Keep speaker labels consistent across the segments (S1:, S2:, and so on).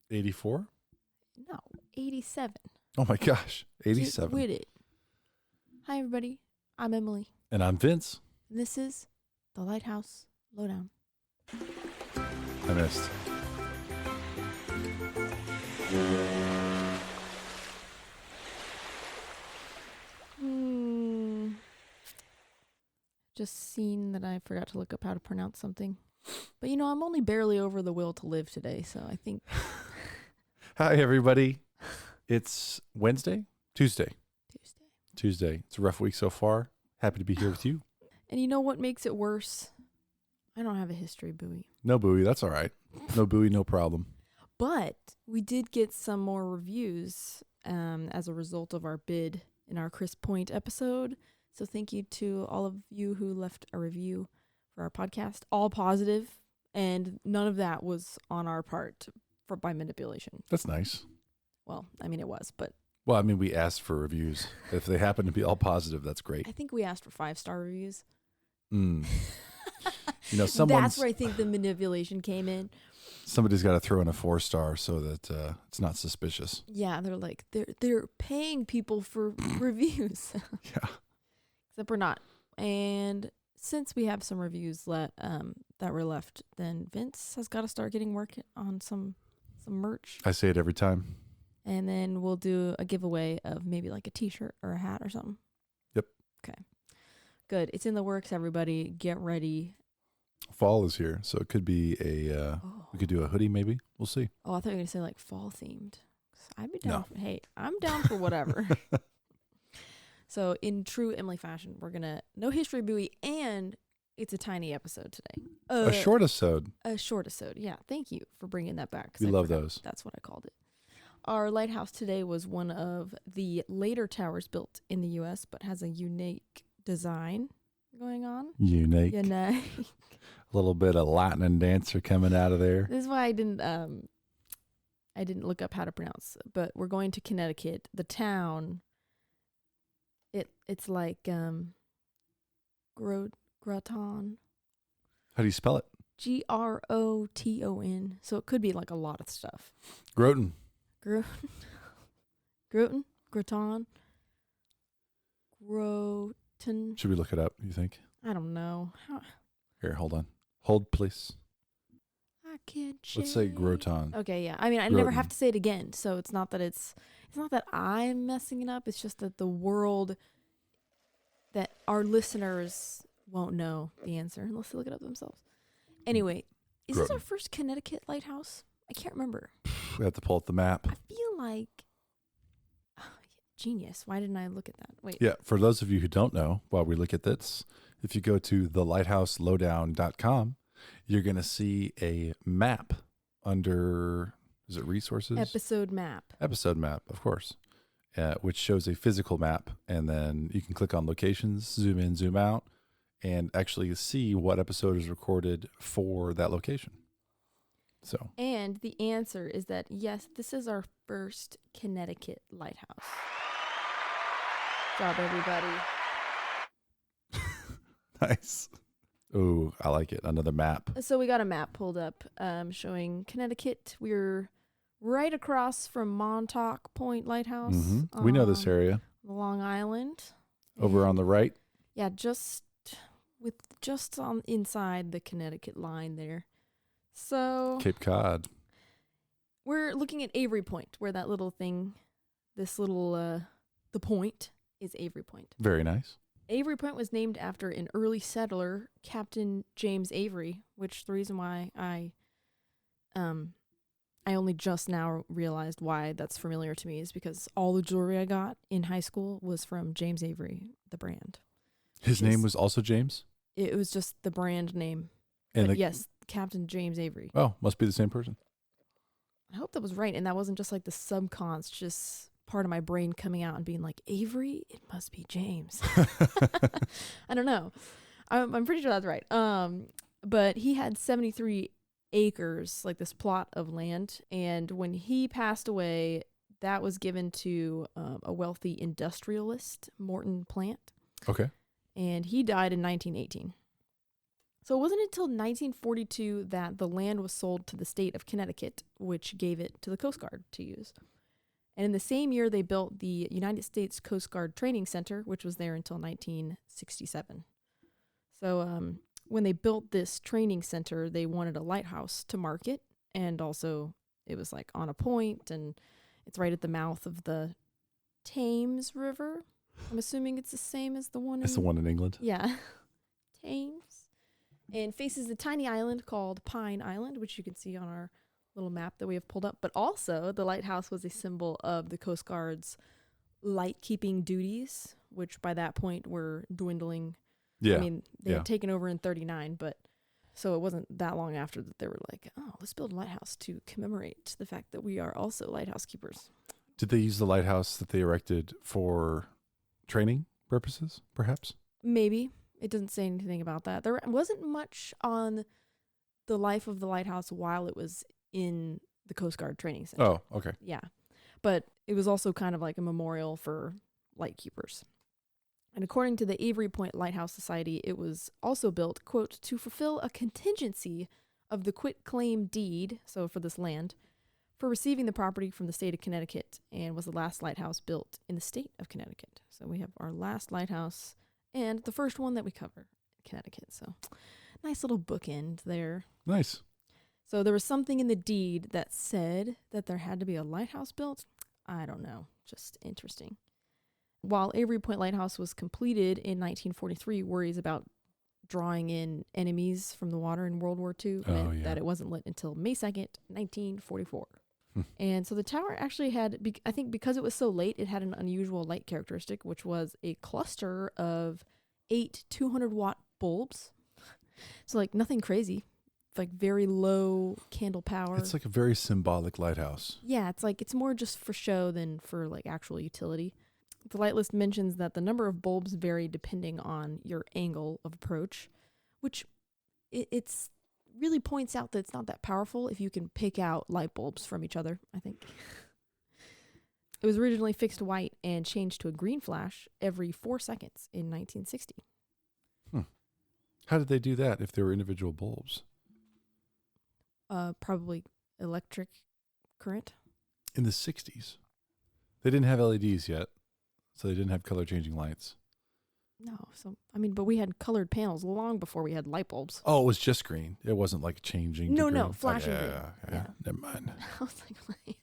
S1: 84?
S2: No, 87.
S1: Oh my gosh, 87.
S2: Get with it. Hi, everybody. I'm Emily.
S1: And I'm Vince.
S2: And this is the Lighthouse Lowdown.
S1: I missed.
S2: Just seen that I forgot to look up how to pronounce something. But, I'm only barely over the will to live today, so I think...
S1: Hi, everybody. It's Wednesday? Tuesday. It's a rough week so far. Happy to be here with you.
S2: And you know what makes it worse? I don't have a history buoy.
S1: No buoy, that's all right. No buoy, no problem.
S2: But we did get some more reviews as a result of our bid in our Chris Point episode. So thank you to all of you who left a review for our podcast. All positive, and none of that was on our part by manipulation.
S1: That's nice.
S2: Well, I mean, it was, but...
S1: Well, I mean, we asked for reviews. If they happen to be all positive, that's great.
S2: I think we asked for 5-star reviews.
S1: That's
S2: where I think the manipulation came in.
S1: Somebody's got to throw in a 4-star so that it's not suspicious.
S2: Yeah, they're like, they're paying people for reviews.
S1: Yeah.
S2: Except we're not. And since we have some reviews that were left, then Vince has got to start getting work on some merch.
S1: I say it every time.
S2: And then we'll do a giveaway of maybe like a t-shirt or a hat or something.
S1: Yep.
S2: Okay. Good. It's in the works, everybody. Get ready.
S1: Fall is here, so it could be we could do a hoodie maybe. We'll see.
S2: Oh, I thought you were going to say like fall themed. I'd be down. No. Hey, I'm down for whatever. So in true Emily fashion, we're going to no history buoy, and it's a tiny episode today.
S1: A short episode.
S2: A short episode. Yeah. Thank you for bringing that back.
S1: We love those.
S2: That's what I called it. Our lighthouse today was one of the later towers built in the U.S., but has a unique design going on.
S1: Unique. A little bit of Latin dancer coming out of there.
S2: This is why I didn't look up how to pronounce it, but we're going to Connecticut. The town, it's like Groton.
S1: How do you spell it?
S2: Groton. So it could be like a lot of stuff.
S1: Groton.
S2: Groton.
S1: Should we look it up, you think?
S2: I don't know.
S1: Here, hold on. Hold, please.
S2: I can't change.
S1: Let's say Groton.
S2: Okay, yeah. I mean, I never have to say it again, so it's not that not that I'm messing it up. It's just that the world, that our listeners won't know the answer unless they look it up themselves. Anyway, is this our first Connecticut lighthouse? I can't remember.
S1: We have to pull up the map.
S2: I feel like genius. Why didn't I look at that? Wait.
S1: Yeah, for those of you who don't know, while we look at this, if you go to thelighthouselowdown.com, you're going to see a map under, is it resources?
S2: Episode map,
S1: of course, which shows a physical map. And then you can click on locations, zoom in, zoom out, and actually see what episode is recorded for that location. So. And
S2: the answer is that, yes, this is our first Connecticut lighthouse. Good job, everybody.
S1: Nice. Oh, I like it. Another map.
S2: So we got a map pulled up showing Connecticut. We're right across from Montauk Point Lighthouse.
S1: Mm-hmm. We know this area.
S2: Long Island.
S1: Over on the right?
S2: Yeah, just on inside the Connecticut line there. So
S1: Cape Cod.
S2: We're looking at Avery Point, where that little thing, the point is Avery Point.
S1: Very nice.
S2: Avery Point was named after an early settler, Captain James Avery, which the reason why I only just now realized why that's familiar to me is because all the jewelry I got in high school was from James Avery, the brand.
S1: His name was also James?
S2: It was just the brand name.
S1: And
S2: yes, Captain James Avery.
S1: Oh, must be the same person.
S2: I hope that was right, and that wasn't just like the subconscious part of my brain coming out and being like, Avery, it must be James. I don't know. I'm pretty sure that's right. But he had 73 acres, like this plot of land, and when he passed away, that was given to a wealthy industrialist, Morton Plant.
S1: Okay.
S2: And he died in 1918. So it wasn't until 1942 that the land was sold to the state of Connecticut, which gave it to the Coast Guard to use. And in the same year, they built the United States Coast Guard Training Center, which was there until 1967. So when they built this training center, they wanted a lighthouse to market, and also it was like on a point, and it's right at the mouth of the Thames River. I'm assuming it's the same as the one.
S1: It's the one in England.
S2: Yeah, Thames, and faces a tiny island called Pine Island, which you can see on our little map that we have pulled up. But also, the lighthouse was a symbol of the Coast Guard's light-keeping duties, which by that point were dwindling.
S1: Yeah.
S2: I mean, they had taken over in 1939, but so it wasn't that long after that they were like, oh, let's build a lighthouse to commemorate the fact that we are also lighthouse keepers.
S1: Did they use the lighthouse that they erected for training purposes, perhaps?
S2: Maybe. It doesn't say anything about that. There wasn't much on the life of the lighthouse while it was in the Coast Guard Training Center.
S1: Oh, okay.
S2: Yeah. But it was also kind of like a memorial for lightkeepers. And according to the Avery Point Lighthouse Society, it was also built, quote, to fulfill a contingency of the quitclaim deed, so for this land, for receiving the property from the state of Connecticut, and was the last lighthouse built in the state of Connecticut. So we have our last lighthouse and the first one that we cover, Connecticut. So nice little bookend there.
S1: Nice.
S2: So there was something in the deed that said that there had to be a lighthouse built. I don't know. Just interesting. While Avery Point Lighthouse was completed in 1943, worries about drawing in enemies from the water in World War II meant that it wasn't lit until May 2nd, 1944. And so the tower actually had, I think because it was so late, it had an unusual light characteristic, which was a cluster of 8 200-watt bulbs. So like nothing crazy, like very low candle power.
S1: It's like a very symbolic lighthouse.
S2: Yeah, it's like it's more just for show than for like actual utility. The light list mentions that the number of bulbs vary depending on your angle of approach, which it's really points out that it's not that powerful if you can pick out light bulbs from each other, I think. It was originally fixed white and changed to a green flash every 4 seconds in 1960.
S1: How did they do that if there were individual bulbs?
S2: Probably electric current.
S1: In the 60s. They didn't have LEDs yet, so they didn't have color-changing lights.
S2: No, so I mean, but we had colored panels long before we had light bulbs.
S1: Oh, it was just green. It wasn't like changing.
S2: No, flashing green.
S1: Yeah. Never mind.
S2: I was like, wait.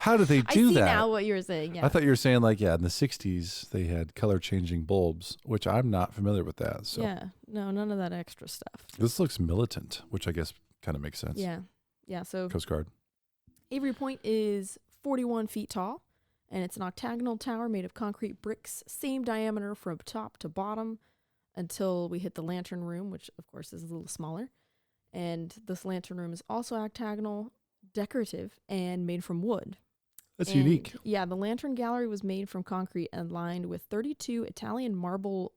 S1: How did they do that?
S2: I see now what you were saying. Yeah.
S1: I thought you were saying like, in the 60s they had color-changing bulbs, which I'm not familiar with that. So.
S2: Yeah, no, none of that extra stuff.
S1: This looks militant, which I guess kind of makes sense.
S2: Yeah. So
S1: Coast Guard.
S2: Avery Point is 41 feet tall. And it's an octagonal tower made of concrete bricks, same diameter from top to bottom until we hit the lantern room, which of course is a little smaller. And this lantern room is also octagonal, decorative, and made from wood.
S1: That's unique.
S2: Yeah, the lantern gallery was made from concrete and lined with 32 Italian marble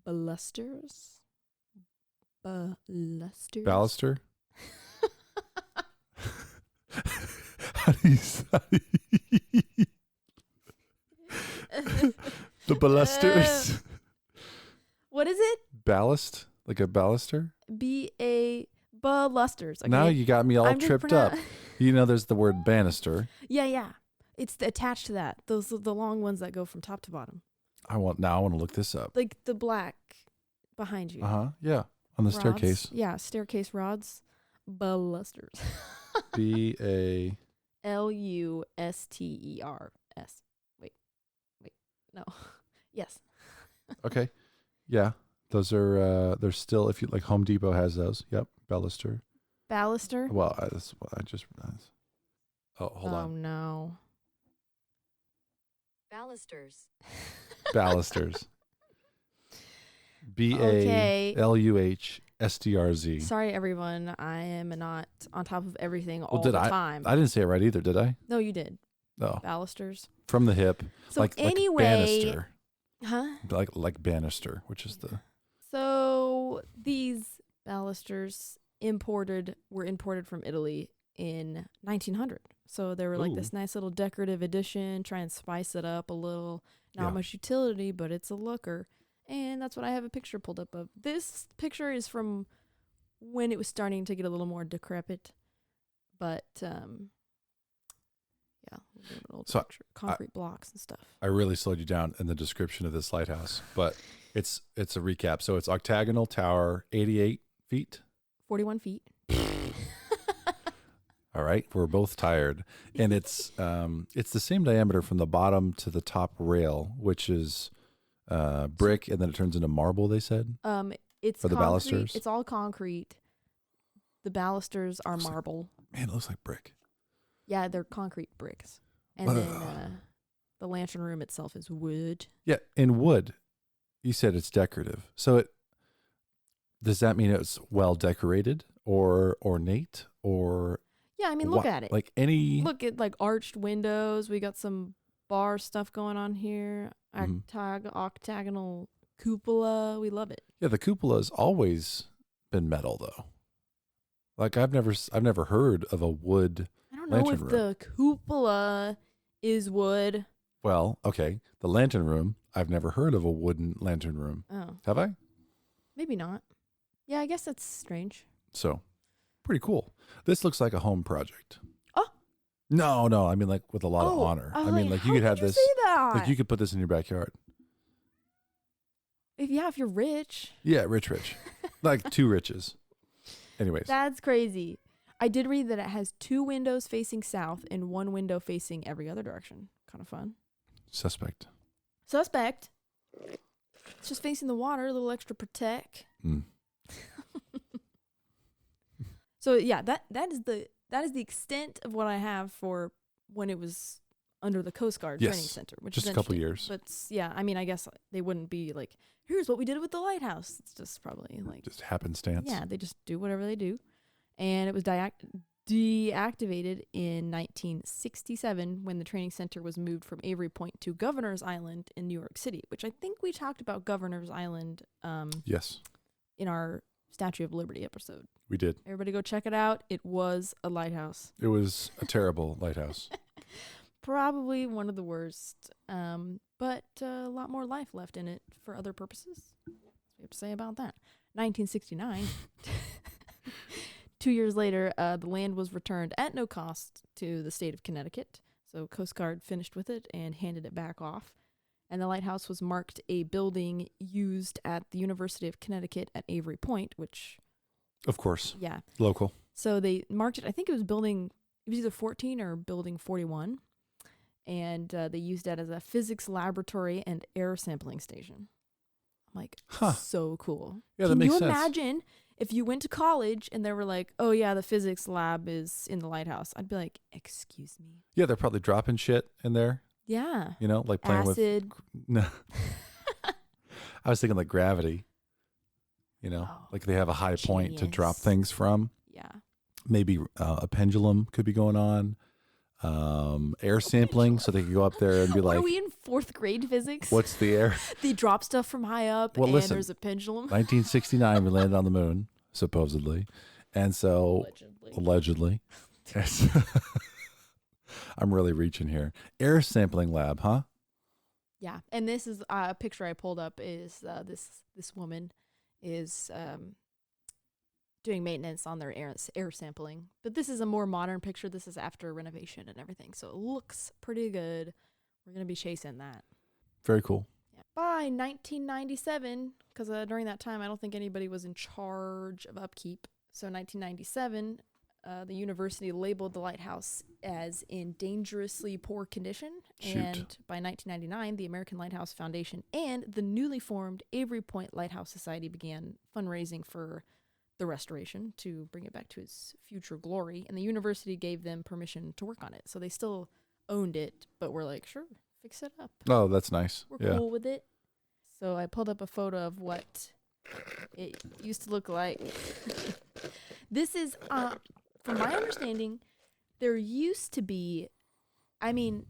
S2: balusters.
S1: Baluster? How do you the balusters.
S2: What is it?
S1: Ballast? Like a baluster?
S2: Balusters. Okay.
S1: Now you got me all tripped up. You know there's the word banister.
S2: Yeah. It's attached to that. Those are the long ones that go from top to bottom.
S1: I want to look this up.
S2: Like the black behind you.
S1: Yeah. On the
S2: rods.
S1: Staircase.
S2: Yeah, staircase rods. Balusters.
S1: Balusters.
S2: Wait. No. Yes.
S1: Okay. Yeah. Those are they're still, if you like, Home Depot has those. Yep. Baluster. Well, that's what I just realized. Oh, hold on.
S2: Oh no.
S3: Balusters.
S1: BALUHSTRZ.
S2: Sorry, everyone. I am not on top of everything all the time.
S1: I didn't say it right either, did I?
S2: No, you did.
S1: Oh.
S2: Balusters.
S1: From the hip.
S2: So
S1: like banister.
S2: Huh?
S1: Like banister, which is the...
S2: So these balusters were imported from Italy in 1900. So they were like this nice little decorative addition, try and spice it up a little. Not much utility, but it's a looker. And that's what I have a picture pulled up of. This picture is from when it was starting to get a little more decrepit. But old
S1: So
S2: concrete blocks and stuff.
S1: I really slowed you down in the description of this lighthouse, but it's a recap. So it's octagonal tower, 88 feet.
S2: 41 feet.
S1: All right, we're both tired, and it's the same diameter from the bottom to the top rail, which is brick, and then it turns into marble. They said.
S2: It's
S1: for the
S2: concrete.
S1: balusters.
S2: It's all concrete. The balusters are marble.
S1: Man, it looks like brick.
S2: Yeah, they're concrete bricks, and then the lantern room itself is wood.
S1: Yeah, in wood. You said it's decorative, so does that mean it's well decorated or ornate or?
S2: Yeah, I mean, look at it.
S1: Like
S2: look at like arched windows. We got some bar stuff going on here. Octagonal cupola. We love it.
S1: Yeah, the cupola's always been metal though. Like I've never heard of a wood.
S2: I don't know if
S1: room.
S2: the cupola is wood.
S1: Well, okay, the lantern room. I've never heard of a wooden lantern room.
S2: Oh,
S1: Have I?
S2: maybe not. Yeah, I guess that's strange.
S1: So, pretty cool. This looks like a home project.
S2: Oh.
S1: No, I mean like with a lot of honor. I mean like you could have this.
S2: Say that?
S1: Like you could put this in your backyard.
S2: If you're rich.
S1: Yeah, rich. Like two riches. Anyways.
S2: That's crazy. I did read that it has 2 windows facing south and 1 window facing every other direction. Kind of fun.
S1: Suspect.
S2: It's just facing the water, a little extra protect. So yeah, that is the extent of what I have for when it was under the Coast Guard Training Center, which
S1: just
S2: is
S1: a couple years.
S2: But yeah, I mean, I guess they wouldn't be like, here's what we did with the lighthouse. It's just probably like
S1: just happenstance.
S2: Yeah, they just do whatever they do, and it was deactivated in 1967 when the training center was moved from Avery Point to Governor's Island in New York City, which I think we talked about Governor's Island.
S1: Yes.
S2: In our Statue of Liberty episode.
S1: We did.
S2: Everybody go check it out. It was a lighthouse.
S1: It was a terrible lighthouse.
S2: Probably one of the worst, but a lot more life left in it for other purposes. That's what we have to say about that. 1969. 2 years later, the land was returned at no cost to the state of Connecticut. So Coast Guard finished with it and handed it back off. And the lighthouse was marked a building used at the University of Connecticut at Avery Point, which...
S1: Of course.
S2: Yeah.
S1: Local.
S2: So they marked it, I think it was either 14 or building 41. And they used that as a physics laboratory and air sampling station. I'm like, so cool.
S1: Yeah, that makes sense.
S2: Can you imagine if you went to college and they were like, oh yeah, the physics lab is in the lighthouse? I'd be like, excuse me.
S1: Yeah, they're probably dropping shit in there.
S2: Yeah.
S1: You know, like playing
S2: acid.
S1: No. I was thinking like gravity. You know, like they have a high point to drop things from.
S2: Yeah.
S1: Maybe a pendulum could be going on. Air sampling, so they could go up there and be like,
S2: are we in 4th grade physics?
S1: What's the air?
S2: They drop stuff from high up
S1: listen,
S2: there's a pendulum.
S1: 1969, we landed on the moon, supposedly. And so, allegedly. I'm really reaching here. Air sampling lab, huh?
S2: Yeah. And this is a picture I pulled up is this woman is doing maintenance on their air sampling. But this is a more modern picture. This is after renovation and everything. So it looks pretty good. We're going to be chasing that.
S1: Very cool.
S2: Yeah. By 1997, because during that time, I don't think anybody was in charge of upkeep. So 1997, the university labeled the lighthouse as in dangerously poor condition.
S1: Shoot.
S2: And by 1999, the American Lighthouse Foundation and the newly formed Avery Point Lighthouse Society began fundraising for the restoration to bring it back to its future glory. And the university gave them permission to work on it. So they still owned it, but we're like, sure, fix it up.
S1: Oh, that's nice.
S2: We're cool with it. So I pulled up a photo of what it used to look like. This is, from my understanding, there used to be, the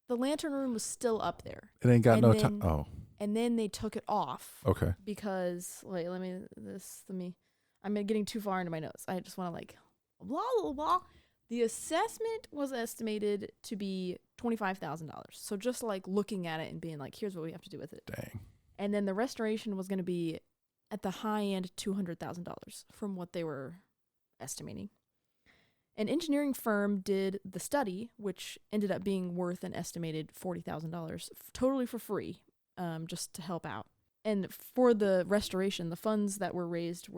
S2: lantern room was still up there.
S1: It ain't got no time. Oh.
S2: And then they took it off.
S1: Okay.
S2: Because, I'm getting too far into my notes. I just want to blah, blah, blah. The assessment was estimated to be $25,000. So just looking at it and being like, here's what we have to do with it.
S1: Dang.
S2: And then the restoration was going to be at the high end, $200,000 from what they were estimating. An engineering firm did the study, which ended up being worth an estimated $40,000, totally for free, just to help out. And for the restoration, the funds that were raised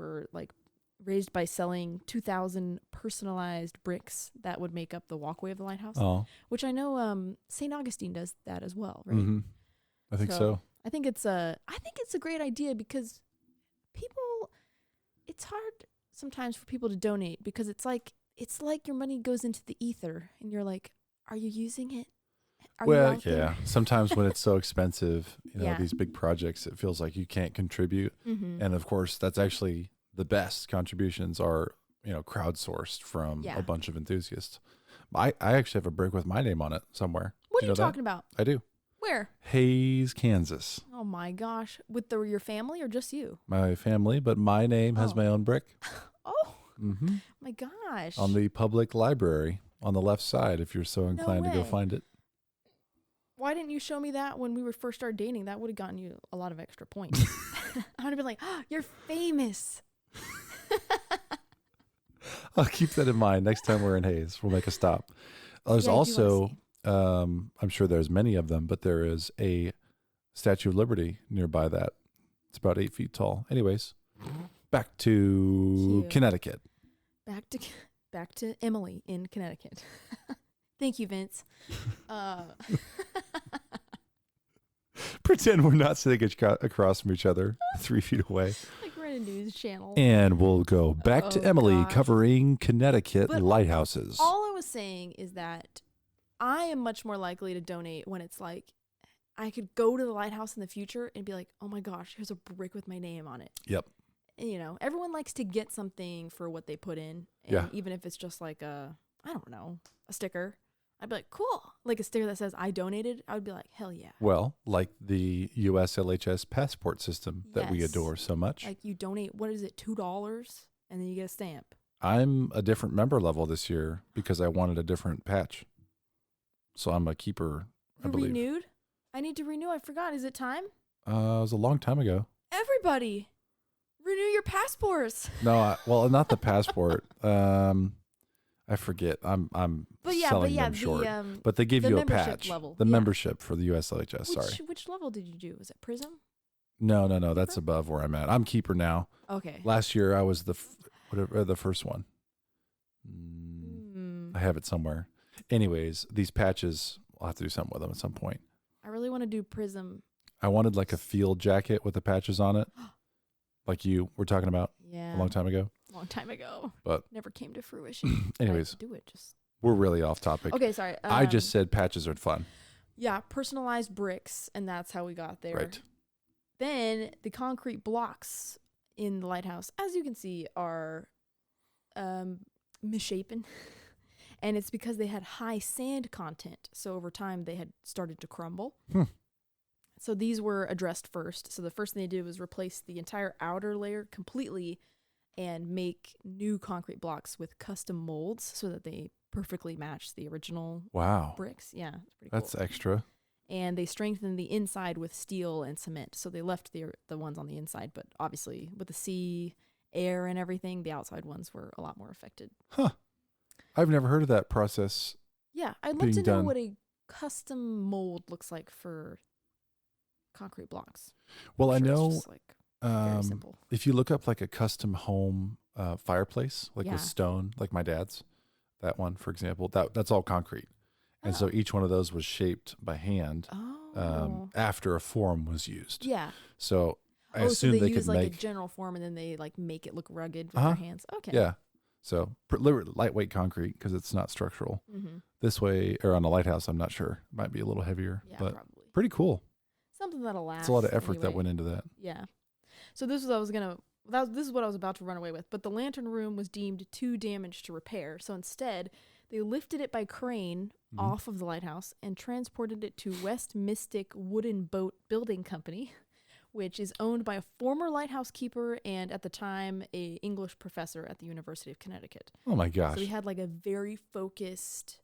S2: by selling 2,000 personalized bricks that would make up the walkway of the lighthouse, which I know St. Augustine does that as well, right?
S1: Mm-hmm. I think so.
S2: I think it's a great idea because it's hard sometimes for people to donate because it's like your money goes into the ether and you're like, are you using it?
S1: Well, yeah. Sometimes when it's so expensive, these big projects, it feels like you can't contribute.
S2: Mm-hmm.
S1: And of course, that's actually the best contributions are, crowdsourced from a bunch of enthusiasts. I actually have a brick with my name on it somewhere.
S2: What are you talking about?
S1: I do.
S2: Where?
S1: Hayes, Kansas.
S2: Oh my gosh. With your family or just you?
S1: My family, but my name has my own brick.
S2: Oh,
S1: mm-hmm.
S2: My gosh.
S1: On the public library on the left side, if you're so inclined to go find it.
S2: Why didn't you show me that when we first started dating? That would have gotten you a lot of extra points. I would have been like, oh, you're famous.
S1: I'll keep that in mind next time we're in Hayes. We'll make a stop. There's also, I'm sure there's many of them, but there is a Statue of Liberty nearby that. It's about 8 feet tall. Anyways, back to Connecticut.
S2: Back to Emily in Connecticut. Thank you, Vince.
S1: Pretend we're not sitting across from each other 3 feet away.
S2: Like we're in a news channel.
S1: And we'll go back to Emily covering Connecticut lighthouses.
S2: All I was saying is that I am much more likely to donate when it's like I could go to the lighthouse in the future and be like, oh my gosh, here's a brick with my name on it.
S1: Yep.
S2: And, everyone likes to get something for what they put in. And even if it's just like a sticker. I'd be like, cool. Like a sticker that says I donated. I would be like, hell yeah.
S1: Well, like the USLHS passport system that we adore so much.
S2: Like you donate, what is it, $2? And then you get a stamp.
S1: I'm a different member level this year because I wanted a different patch. So I'm a keeper, I believe.
S2: Renewed? I need to renew. I forgot. Is it time?
S1: It was a long time ago.
S2: Everybody, renew your passports.
S1: No, well, not the passport. I forget. I'm selling them short. But they give you a patch. The membership for the USLHS.
S2: Which level did you do? Was it Prism?
S1: No. That's above where I'm at. I'm keeper now.
S2: Okay.
S1: Last year I was the first one. I have it somewhere. Anyways, these patches, I'll have to do something with them at some point.
S2: I really want to do Prism.
S1: I wanted like a field jacket with the patches on it. Like you were talking about a long time ago. But
S2: never came to fruition.
S1: Anyways,
S2: do it.
S1: We're really off topic.
S2: Okay, sorry.
S1: I just said patches are fun.
S2: Yeah, personalized bricks, and that's how we got there.
S1: Right.
S2: Then the concrete blocks in the lighthouse, as you can see, are misshapen. And it's because they had high sand content. So over time, they had started to crumble. So these were addressed first. So the first thing they did was replace the entire outer layer completely and make new concrete blocks with custom molds so that they perfectly match the original bricks. Yeah, it's pretty cool.
S1: That's extra.
S2: And they strengthened the inside with steel and cement. So they left the ones on the inside, but obviously with the sea, air, and everything, the outside ones were a lot more affected.
S1: Huh. I've never heard of that process.
S2: Yeah, I'd love to know what a custom mold looks like for concrete blocks.
S1: Well, I know
S2: very simple.
S1: If you look up like a custom home fireplace, like with stone, like my dad's, that one, for example, that's all concrete. And so each one of those was shaped by hand after a form was used.
S2: Yeah.
S1: So I assume
S2: they
S1: they
S2: use
S1: could
S2: like
S1: make
S2: a general form and then they like make it look rugged with their hands. Okay.
S1: Yeah. So lightweight concrete because it's not structural.
S2: Mm-hmm.
S1: This way, or on a lighthouse, I'm not sure. It might be a little heavier, but probably pretty cool.
S2: Something that'll last.
S1: It's a lot of effort that went into that.
S2: Yeah. So this is what I was about to run away with. But the lantern room was deemed too damaged to repair. So instead, they lifted it by crane off of the lighthouse and transported it to West Mystic Wooden Boat Building Company, which is owned by a former lighthouse keeper and at the time a English professor at the University of Connecticut.
S1: Oh my gosh.
S2: So he had like a very focused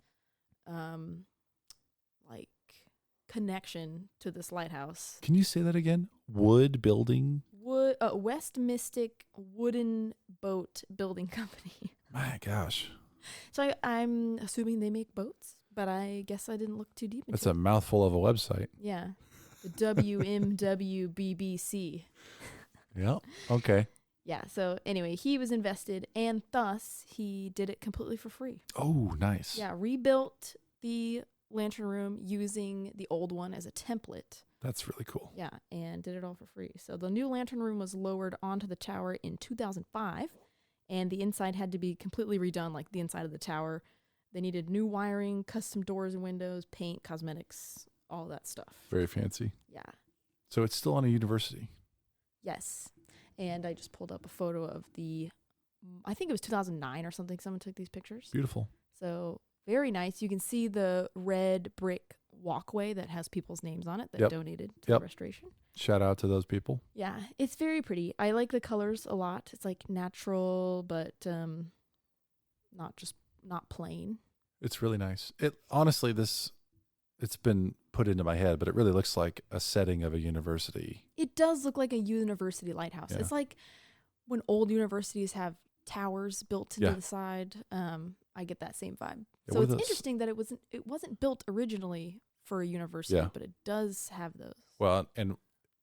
S2: connection to this lighthouse.
S1: Can you say that again? Wood building
S2: West Mystic Wooden Boat Building Company.
S1: My gosh.
S2: So I'm assuming they make boats, but I guess I didn't look too deep into
S1: That's
S2: it.
S1: a mouthful of a website.
S2: Yeah. The WMWBBC.
S1: Yeah. Okay.
S2: Yeah. So anyway, he was invested, and thus he did it completely for free.
S1: Oh, nice.
S2: Yeah. Rebuilt the lantern room using the old one as a template.
S1: That's really cool.
S2: Yeah. And did it all for free. So the new lantern room was lowered onto the tower in 2005, and the inside had to be completely redone, like the inside of the tower. They needed new wiring, custom doors and windows, paint, cosmetics, all that stuff.
S1: Very fancy.
S2: Yeah.
S1: So it's still on a university.
S2: Yes. And I just pulled up a photo of I think it was 2009 or something. Someone took these pictures.
S1: Beautiful.
S2: So very nice. You can see the red brick walkway that has people's names on it that donated to the restoration.
S1: Shout out to those people.
S2: Yeah. It's very pretty. I like the colors a lot. It's like natural, but not plain.
S1: It's really nice. It honestly, it's been put into my head, but it really looks like a setting of a university.
S2: It does look like a university lighthouse.
S1: Yeah.
S2: It's like when old universities have towers built into the side. I get that same vibe.
S1: Yeah,
S2: so it's interesting that it wasn't built originally for a university, but it does have those.
S1: Well, and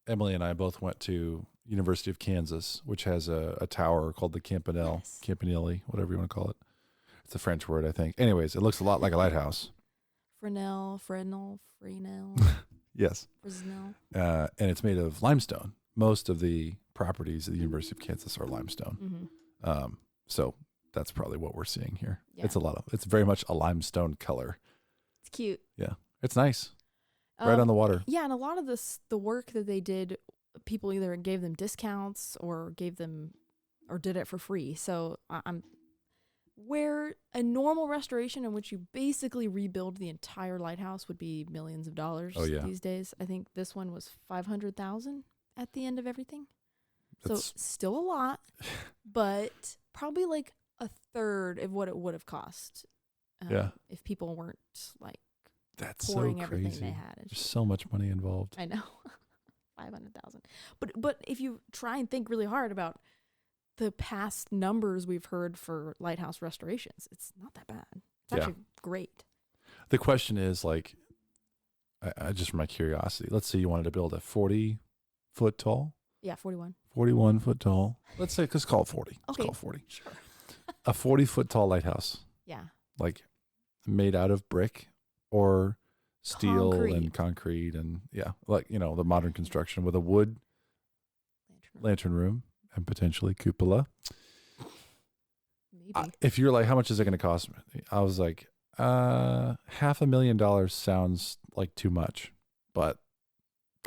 S1: Emily and I both went to University of Kansas, which has a tower called the Campanile, whatever you want to call it. It's a French word, I think. Anyways, it looks a lot like a lighthouse.
S2: Fresnel.
S1: Yes.
S2: Fresnel.
S1: And it's made of limestone. Most of the properties at the University of Kansas are limestone.
S2: Mm-hmm.
S1: So that's probably what we're seeing here.
S2: Yeah.
S1: It's very much a limestone color.
S2: It's cute.
S1: Yeah. It's nice. Right on the water.
S2: Yeah. And a lot of the work that they did, people either gave them discounts or did it for free. So where a normal restoration in which you basically rebuild the entire lighthouse would be millions of dollars these days. I think this one was $500,000 at the end of everything. So still a lot, but probably like a third of what it would have cost. If people weren't like pouring everything they had.
S1: There's so much money involved.
S2: I know. 500,000. But if you try and think really hard about the past numbers we've heard for lighthouse restorations, it's not that bad. It's actually great.
S1: The question is, like, I just from my curiosity, let's say you wanted to build a 40-foot tall.
S2: Yeah, 41.
S1: 41 foot tall. Let's call it 40.
S2: Okay.
S1: Let's call it 40.
S2: Sure.
S1: A 40-foot tall lighthouse.
S2: Yeah.
S1: Like made out of brick or steel and
S2: Concrete
S1: and the modern construction with a wood lantern room. And potentially cupola.
S2: Maybe.
S1: If you're like, how much is it going to cost me? I was like, $500,000 sounds like too much, but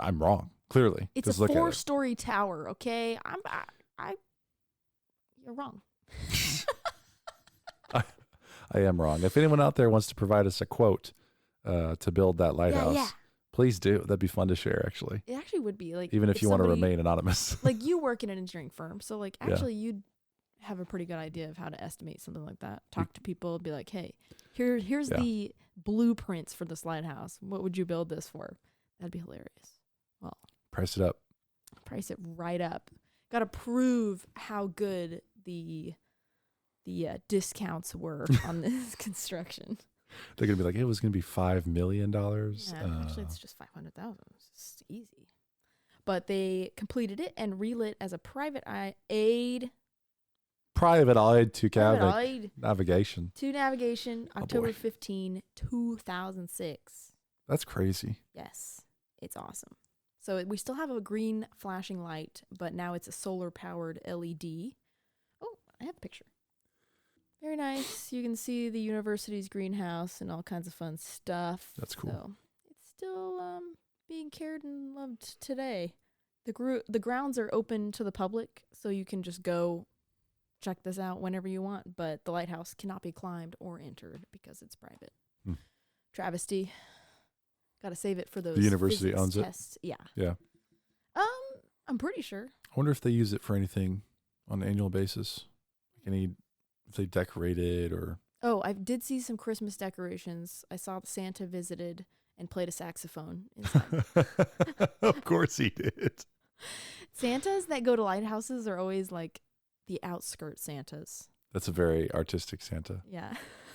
S1: I'm wrong. Clearly,
S2: it's a 4-story tower. Okay, you're wrong.
S1: I am wrong. If anyone out there wants to provide us a quote to build that lighthouse. Please do. That'd be fun to share, actually.
S2: It actually would be. Like,
S1: even if you want to remain anonymous.
S2: Like, you work in an engineering firm, so like actually you'd have a pretty good idea of how to estimate something like that. Talk to people and be like, hey, here's the blueprints for this lighthouse. What would you build this for? That'd be hilarious. Well,
S1: price it up.
S2: Price it right up. Got to prove how good the discounts were on this construction.
S1: They're going to be like, it was going to be $5 million.
S2: Yeah, actually, it's just $500,000. It's easy. But they completed it and relit as a private aid.
S1: Private aid to navigation.
S2: To navigation, October 15, 2006.
S1: That's crazy.
S2: Yes, it's awesome. So we still have a green flashing light, but now it's a solar-powered LED. Oh, I have a picture. Very nice. You can see the university's greenhouse and all kinds of fun stuff.
S1: That's cool.
S2: So it's still being cared and loved today. The grounds are open to the public, so you can just go check this out whenever you want. But the lighthouse cannot be climbed or entered because it's private. Travesty. Got to save it for those.
S1: The university owns
S2: tests.
S1: it. Yeah.
S2: I'm pretty sure.
S1: I wonder if they use it for anything on an annual basis. If they decorate it or...
S2: Oh, I did see some Christmas decorations. I saw Santa visited and played a saxophone inside.
S1: Of course he did.
S2: Santas that go to lighthouses are always like the outskirt Santas.
S1: That's a very artistic Santa.
S2: Yeah.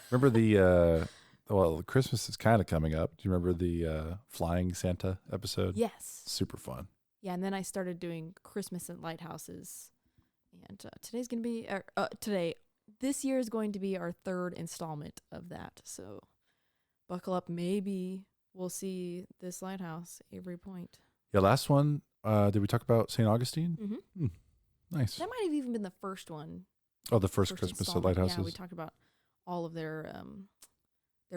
S1: Remember the well, Christmas is kind of coming up. Do you remember the flying Santa episode?
S2: Yes.
S1: Super fun.
S2: Yeah, and then I started doing Christmas at lighthouses, and this year is going to be our third installment of that. So buckle up. Maybe we'll see this lighthouse, Avery Point.
S1: Yeah, last one. Did we talk about St. Augustine?
S2: Mm-hmm.
S1: Nice.
S2: That might have even been the first one.
S1: Oh, the first Christmas at
S2: installment.
S1: lighthouses.
S2: Yeah, we talked about all of their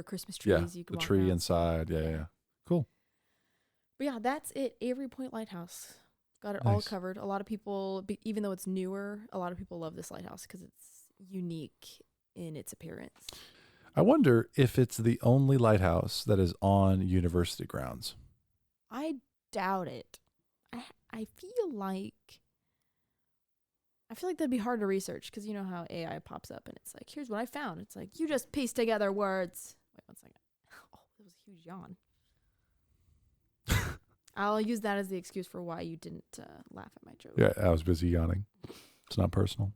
S2: Christmas trees.
S1: Yeah,
S2: You can
S1: the
S2: walk
S1: tree
S2: around.
S1: inside. Yeah. Cool.
S2: But yeah, that's it. Avery Point Lighthouse. Got it all
S1: Nice.
S2: covered. A lot of people, even though it's newer, a lot of people love this lighthouse because it's unique in its appearance.
S1: I wonder if it's the only lighthouse that is on university grounds.
S2: I doubt it. I feel like that'd be hard to research because you know how AI pops up and it's like, here's what I found. It's like, you just piece together words. Wait 1 second. Oh, that was a huge yawn. I'll use that as the excuse for why you didn't laugh at my joke.
S1: Yeah, I was busy yawning. It's not personal.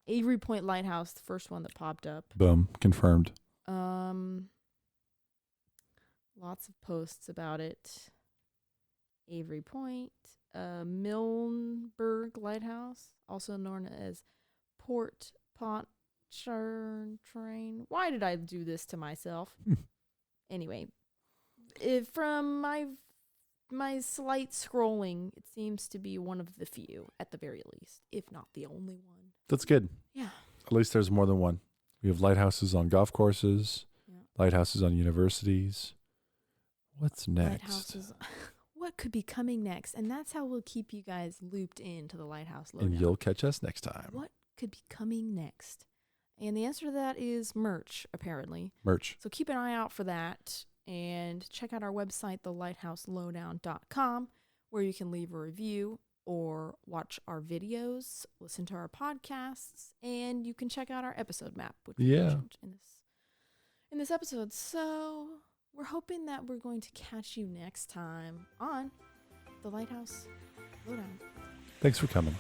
S2: Avery Point Lighthouse, the first one that popped up.
S1: Boom. Confirmed.
S2: Lots of posts about it. Avery Point, Milneburg Lighthouse, also known as Port Pontchartrain. Why did I do this to myself? Anyway, from my slight scrolling, it seems to be one of the few, at the very least, if not the only one.
S1: That's good.
S2: Yeah.
S1: At least there's more than one. We have lighthouses on golf courses, lighthouses on universities. What's next?
S2: Lighthouses. What could be coming next? And that's how we'll keep you guys looped into the Lighthouse Lowdown.
S1: And you'll catch us next time.
S2: What could be coming next? And the answer to that is merch, apparently.
S1: Merch.
S2: So keep an eye out for that. And check out our website, thelighthouselowdown.com, where you can leave a review or watch our videos, listen to our podcasts, and you can check out our episode map, which we mentioned in this episode. So we're hoping that we're going to catch you next time on The Lighthouse Lowdown.
S1: Thanks for coming.